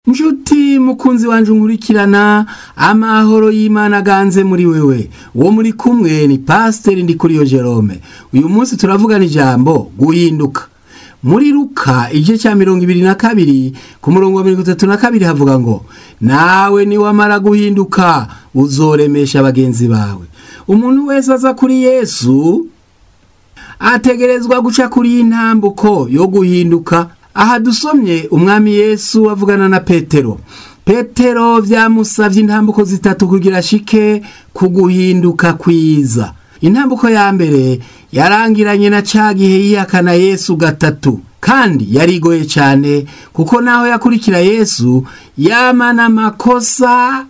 Nshuti mukunzi wanje unkurikirana, amahoro y'Imana aganze muri wewe. Uwo muri kumwe ni Pasiteri Ndikuriyo Jerome. Uyu munsi turavugana ijambo guhinduka. Muri Luka igice cya 22 ku murongo wa 32 havuga ngo, nawe ni wamara guhinduka uzoremesha bagenzi bawe. Umuntu wese aza kuri Yesu ategerezwa guca kuri intambuko yo guhinduka. Aha dusomye umwami Yesu avugana na Petero vyamusavye intambuko zitatu kugira shike kuguhinduka kwiza. Intambuko ya mbere yarangiranye na cagihe yihakana Yesu gatatu, kandi yarigoye cyane kuko naho yakurikira Yesu yamana amakosa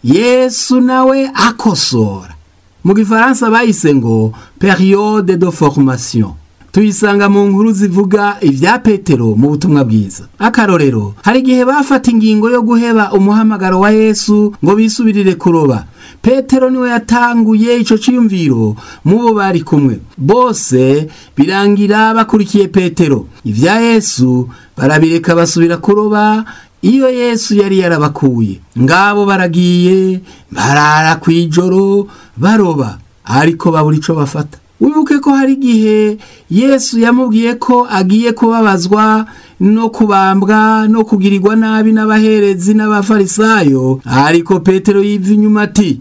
Yesu nawe akosora. Mu Gifaransa bayise ngo période de formation. Tuyisanga mu nkuru zivuga ivya Petero mu butumwa bwiza. Akarorero, hari gihe bafata ingingo yo guheba umuhamagaro wa Yesu ngo bisubirire kuroba. Petero niwe yatanguye ico ciyumviro mubo bari kumwe. Bose birangira bakurikiye Petero. Ivya Yesu barabireka basubira kuroba iyo Yesu yari yarabakuye. Ngabo baragiye barara kwijoro baroba, ariko babura ico bafata. Wibuke ko hari gihe Yesu yamubwiye ko agiye kubabazwa no kubambwa no kugirirwa nabi n'abaherezi n'abafarisayo, ariko Petero yiva inyuma ati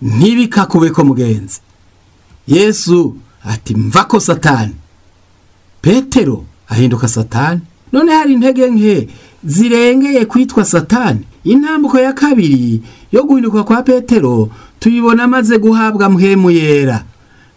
ntibikakubeko mugenzi. Yesu ati mvako Satani. Petero ahinduka Satani. None hari intege nke zirengeye kwitwa Satani. Intambuko ya kabiri yo guhinduka kwa Petero tuyibona amaze guhabwa mpwemu yera.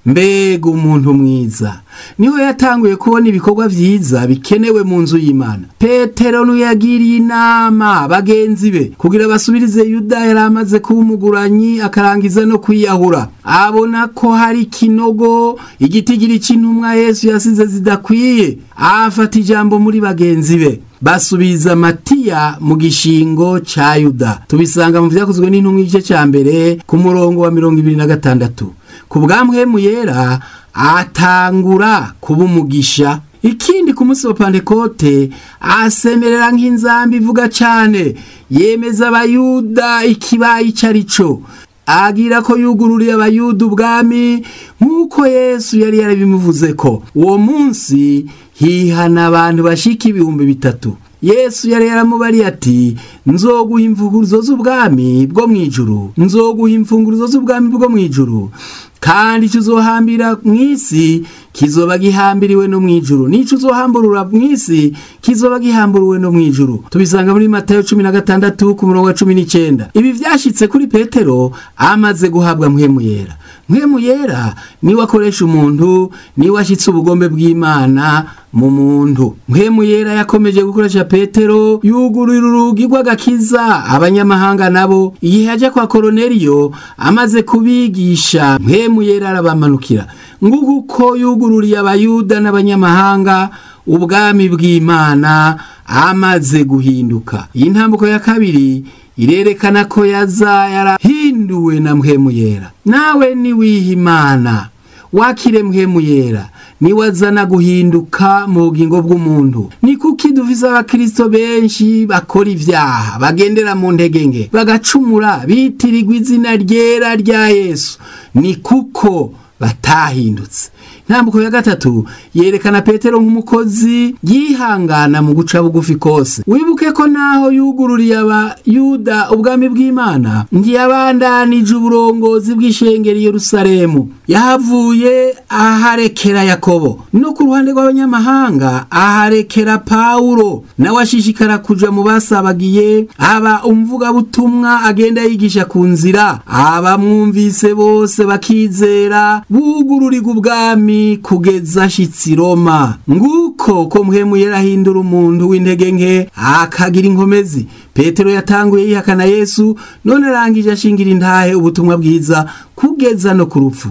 Mbega umuntu mwiza, niho yatanguye kubona ibikorwa vyiza bikenewe mu nzu y'Imana. Petero nuyagiriye inama bagenzi be kugira basubirize Yuda yaramaze kuba umuguranyi akarangiza no kwiyahura. Abona ko hari kinogo igitigiri c'intumwa Yesu yasize zidakwiye, afata ijambo muri bagenzi be basubiza Matiya mu gishingo ca Yuda. Tubisanga mu vyakozwe n'intumwa igice ca mbere ku murongo wa 26. Kubwamwemu yera atangura kuba umugisha. Ikindi ku munsi wa Pentekote asemerera nk'inzambi ivuga cane, yemeza abayuda ikibaye icarico, agira ko yugururiye abayuda ubwami nk'uko Yesu yari yarabimuvuze ko. Uwo munsi hihana abantu bashika 3,000. Yesu yari yaramubariye ati nzoguha imfunguruzo z'ubwami bwo mwijuru, nzoguha imfunguruzo z'ubwami bwo mwijuru, kandi uzohambira mw'isi kizoba gihambiriwe no mwijuru, nico uzohamburura mw'isi kizoba gihamburiwe no mwijuru. Tubisanga muri Matayo 16 ku murongo wa 19. Ibi vyashitse kuri Petero amaze guhabwa mpwemu yera. Mpwemu yera ni wakoresha umuntu, ni washitse ubugombe bw'Imana mu muntu. Mpwemu yera yakomeje gukoresha Petero, yugurura urugi rw'agakiza abanyamahanga nabo. Igihe aje kwa Koroneliyo amaze kubigisha, mpwemu yera arabamanukira nguko yugururiye abayuda n'abanyamahanga ubwami bw'Imana amaze guhinduka. Iyi ntambuko ya kabiri irerekana ko yaza yarahinduwe na mpwemu yera. Nawe ni wihimana wakire mpwemu yera, ni wazana guhinduka mu bugingo bw'umuntu. Ni kuki dufise abakristo benshi bakora ivyaha, bagendera mu ntege nke, bagacumura, bitirirwa izina ryera rya Yesu? Ni kuko batahindutse. Ntambuko ya gatatu yerekana Petero nk'umukozi yihangana mu guca bugufi kose. Wibuke ko naho yugururiye abayuda ubwami bw'Imana, ngiyabandanije uburongozi bw'ishengero Yerusalemu. Yahavuye aharekera Yakobo, no ku ruhande rw'abanyamahanga aharekera Paulo, nawe ashishikara kuja mu basabagiye, aba umvuga butumwa agenda yigisha ku nzira. Abamwumvise bose bakizera, bugururirwa ubwami kugeza ashitsi Roma. Nguko ko mpwemu yera ahindura umuntu w'intege nke akagira inkomezi. Petero yatanguye yihakana Yesu, none arangije ashingira intahe ubutumwa bwiza kugeza no ku rupfu.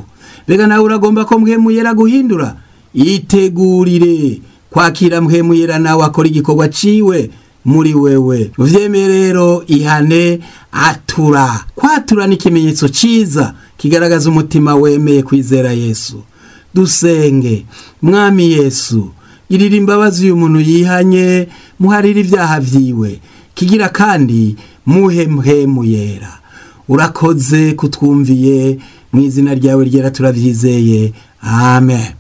Bega nawe uragomba ko mpwemu yera guhindura? Itegurire kwakira mpwemu yera nawe akora igikorwa ciwe muri wewe. Uvyemeye rero ihane atura. Kwatura ni ikimenyetso ciza kigaragaza umutima wemeye kwizera Yesu. Dusenge. Mwami Yesu, girira imbabazi uyu muntu yihanye, muharira ibyaha vyiwe. kigira kandi muhe mpwemu yera. Urakoze kutwumviye, mu izina ryawe ryera turavyizeye, amen.